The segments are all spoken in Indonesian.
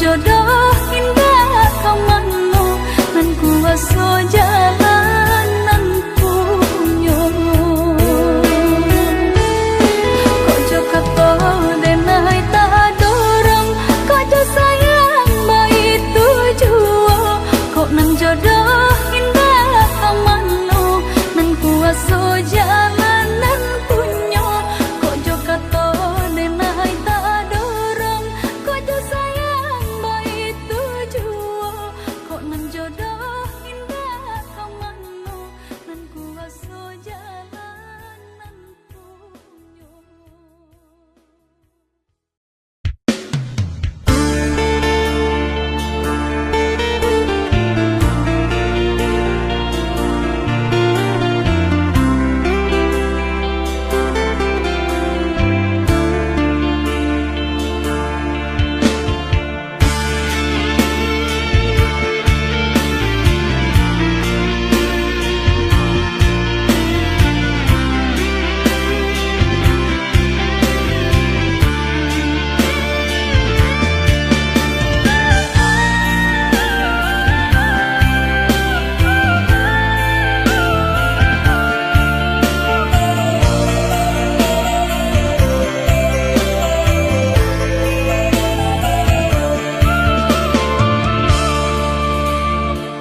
jodoh indah kamano nan kuaso jalanan punyo kojo kato denai tak dorong kojo sayang baik tujuo kok nan jodoh indah kamano nan kuaso jalanan punyo kojo kato denai tak dorong kojo sayang baik tujuo kok nan jodoh indah kamano nan kuaso jalanan punyo.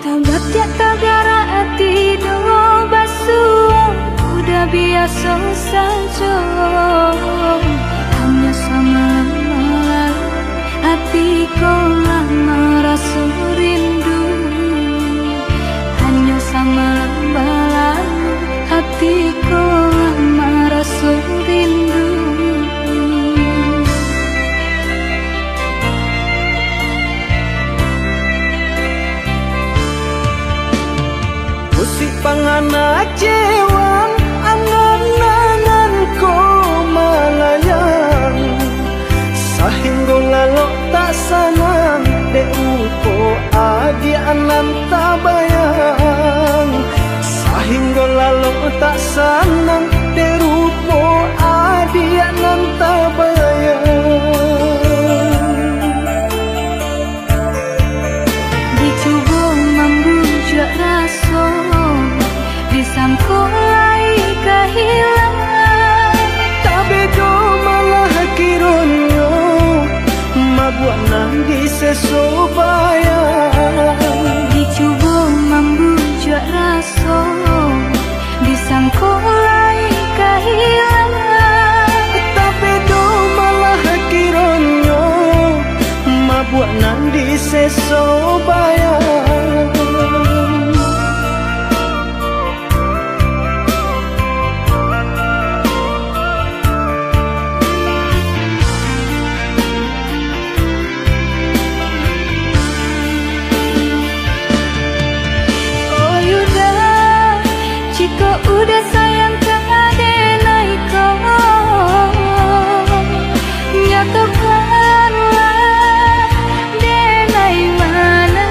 Tabatnya tagara hati do basuh udah biasa saja hanya sama malam hatiku lama rasa rindu hanya sama malam hatiku lama rasa rindu. Musik pangana cewang angan-angan ko malayang sahinggo lalok tak sanang de upo adi anan tabayang sahinggo lalok tak sanang de rupo adi anan tabayang. Dicoba membujuk rasa disangkulai kehilangan Tapi do malah kironyo mabuan nangis sesobayang. dicoba membujuk rasa disangkulai kehilangan Tapi do malah kironyo mabuan nangis sesobayang. oh yuda jika udah sayang keadenai kau nyatakanlah denai mana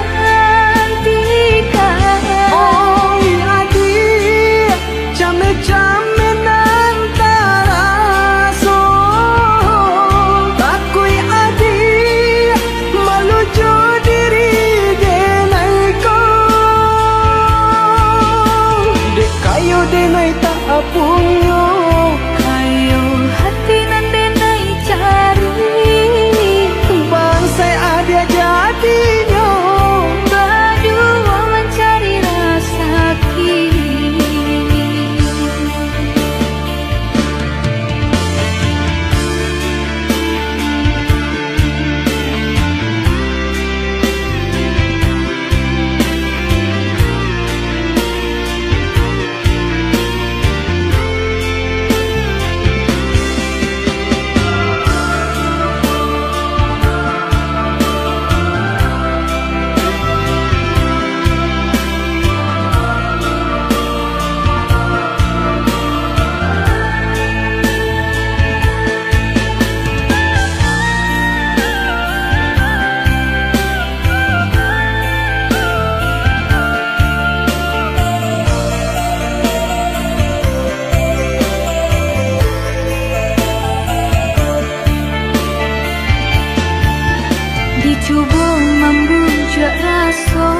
dicoba membujuk rasa,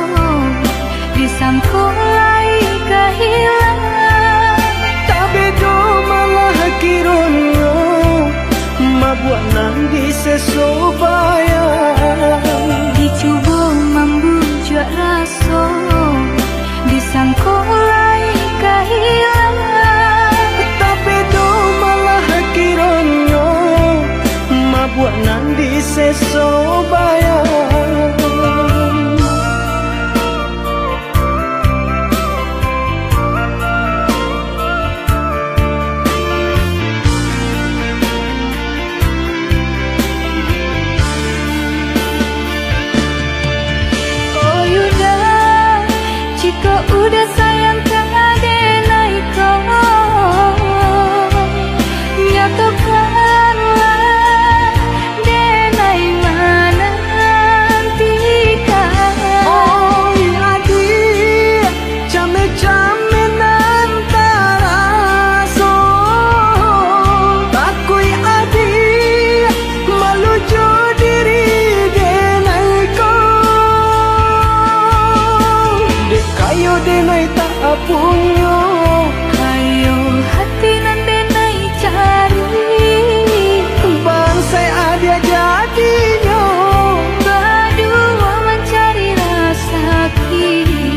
disangkulai kehilangan. Tak beda malah kiranya mabuk nangis sesobayang. Dicoba membujuk rasa, disangkulai kehilangan. Tak beda malah kiranya mabuk nangis sesobayang. Udah sayang keadenai kau, nyatakanlah denai mana nantikan. Oh adik, came-came antara so, takui adik malu jo diri denai kau. Dek kayo denai tak punya, Kayo hati nan denai cari, bangsai adia jadinya. berdua mencari rasa kini.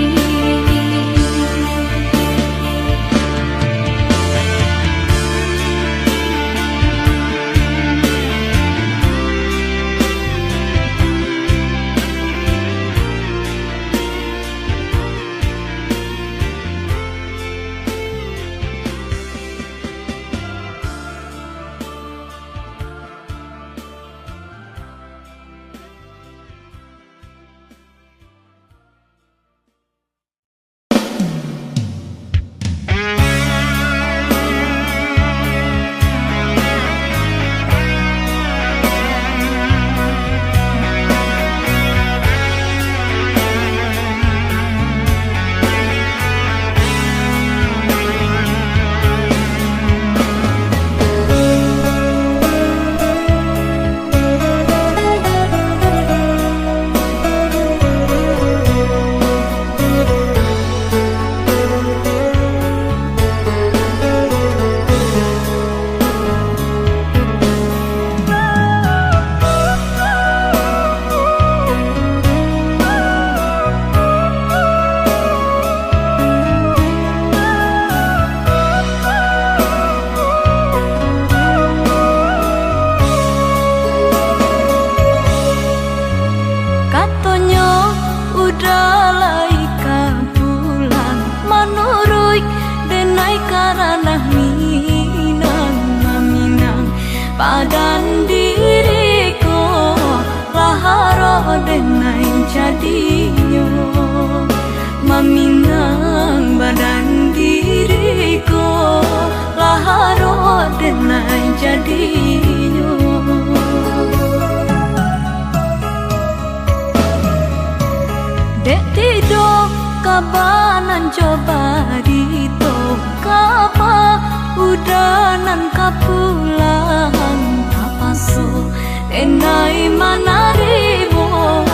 Katanya udah laikan pulang menurut denai karena minang padan diriku laharo denai jadinya meminang badan diriku laharo denai jadinya. Dek tidur kabanan coba dito kapa udanan kapulang kapaso enai manarimo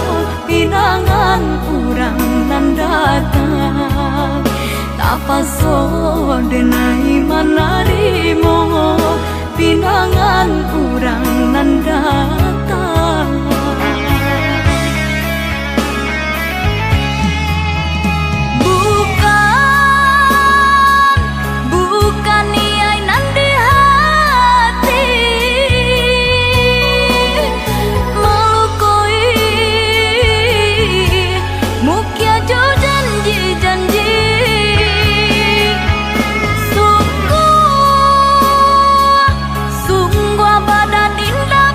pinangan urang nan datang tapaso denai manarimo pinangan urang nan datang. Bukan niai nan di hati melukoi mukia jo janji sungguh badan indah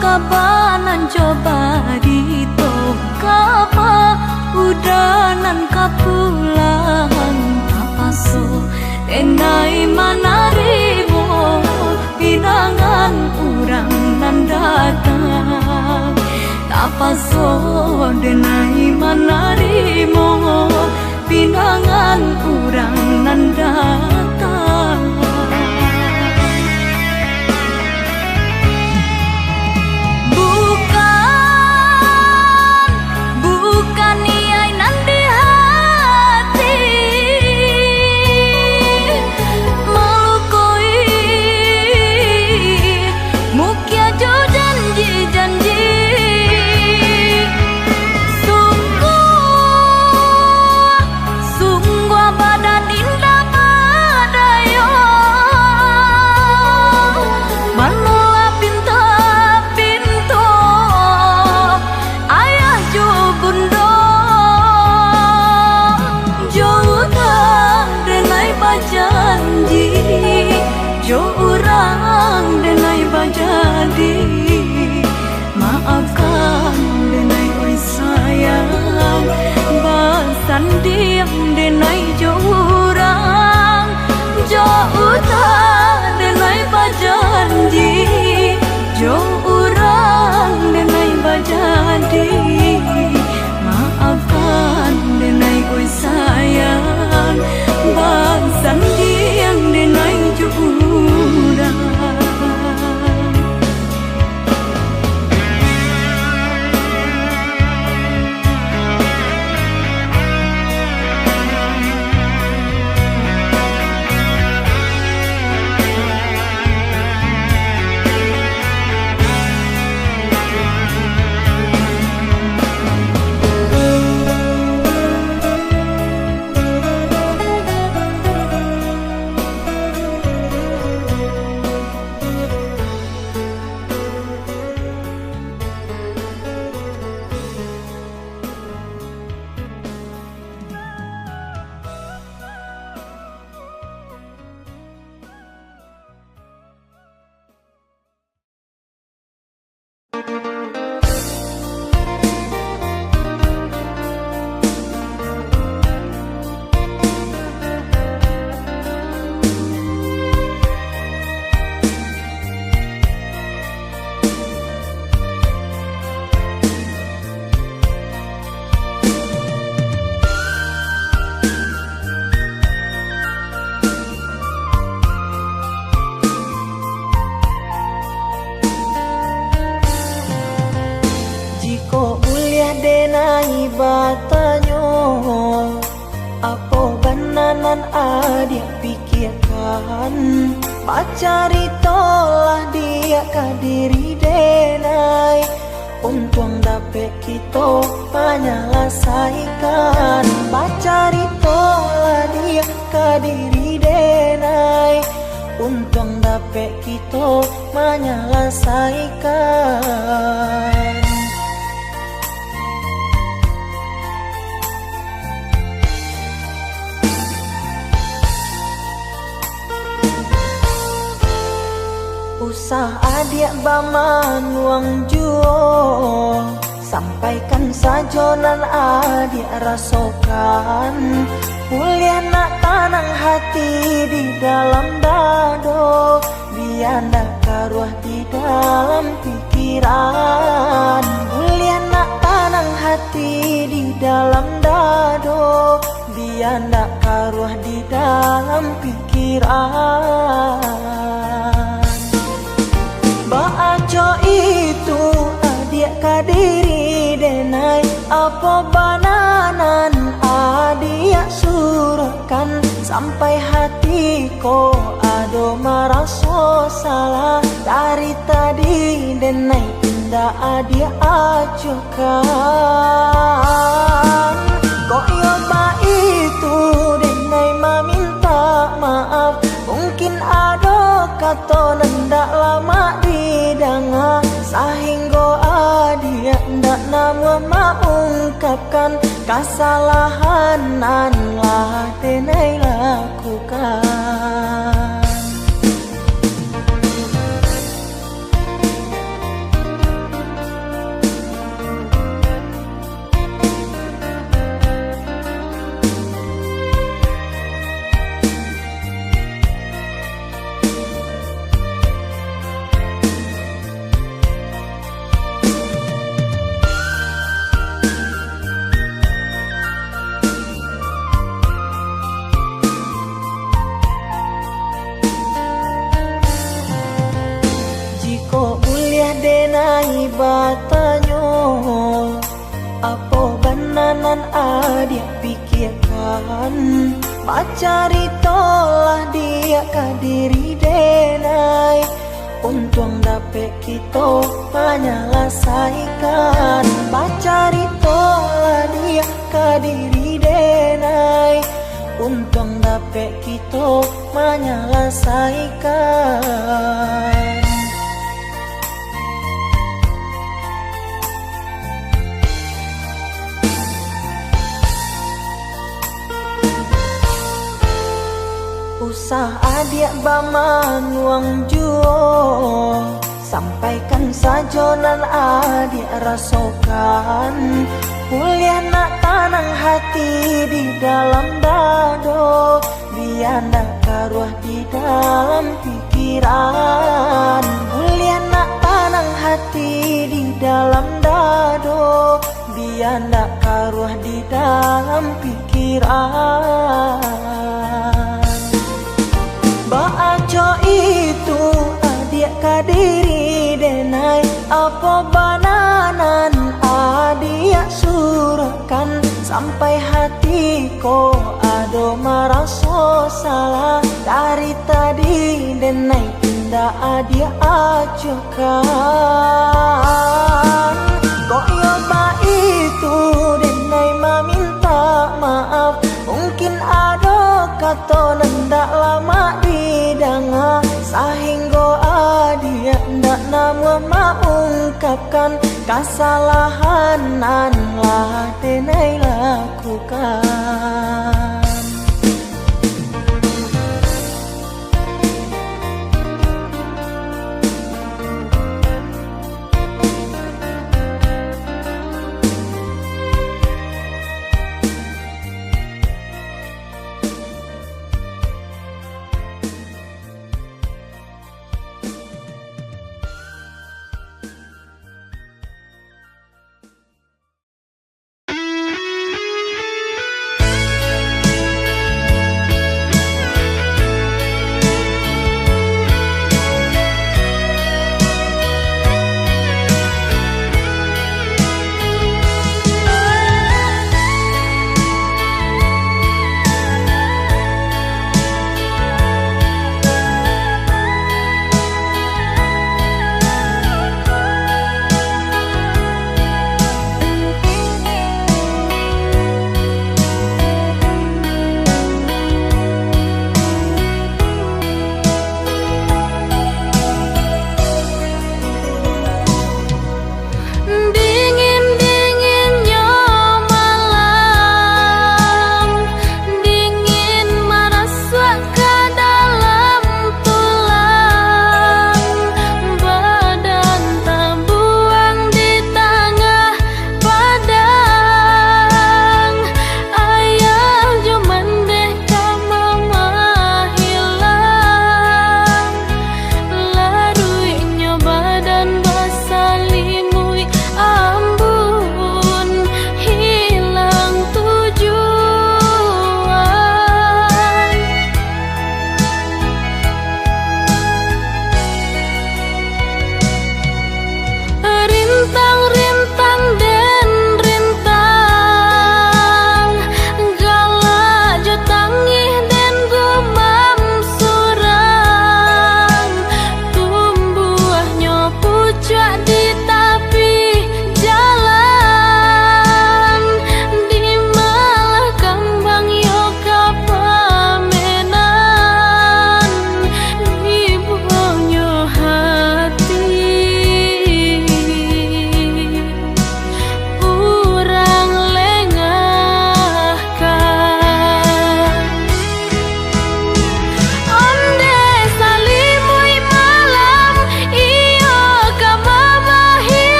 kabanan coba dito kapa udanan kapulang apaso denai manarimo pinangan urang nan datang apaso denai manarimo pinangan urang nan datang. Bukan niai nan di hati melukoi mukia jo janji-janji sungguh badan indah badayo manula pinta-pinto ayah jo bundo jo urang denai bajanji jo urang denai bajadi maafkan denai oi sayang basan diam denai jo urang denai bajanji jo urang denai bajadi maafkan denai oi sayang basan diam denai jo urang. Batanyo apo bananan adik pikirkan pacari tolah dia kadiri denai untung dapet kita menyelesaikan pacari tolah dia kadiri denai untung dapet kita menyelesaikan. Usah adik baman uang juo sampaikan saja nan adik rasokan kuliah nak tanang hati di dalam dado biar nak karuah di dalam pikiran kuliah nak tanang hati di dalam dado biar nak karuah di dalam pikiran. Baaco itu adik kadiri denai apa bananan adik surahkan sampai hatiku ado maraso salah dari tadi denai indah adik acukan kok yoba itu denai meminta maaf mungkin ado kata nendak lama didanga sehingga adia ndak nama mengungkapkan kesalahan nan lah denai lakukan. nan adik pikirkan. Pacari tolah dia kadiri denai, untung dapet kita menyelesaikan. Pacari tolah dia kadiri denai, untung dapet kita menyelesaikan. Usah adik baman uang juo, sampaikan saja nan adik rasakan. Kuliah nak tanang hati di dalam dado, biar nak karuah di dalam pikiran. Kuliah nak tanang hati di dalam dado, biar nak karuah di dalam pikiran. Baaco itu adik kadiri denai, apa bananan adik surahkan. Sampai hatiku ado merasa salah, dari tadi denai tidak adik ajukan. Kok yoba itu denai meminta maaf, mungkin ada kata nendak lama didengar, sehingga adik ndak nama mengungkapkan kesalahan nan lah denai lakukan.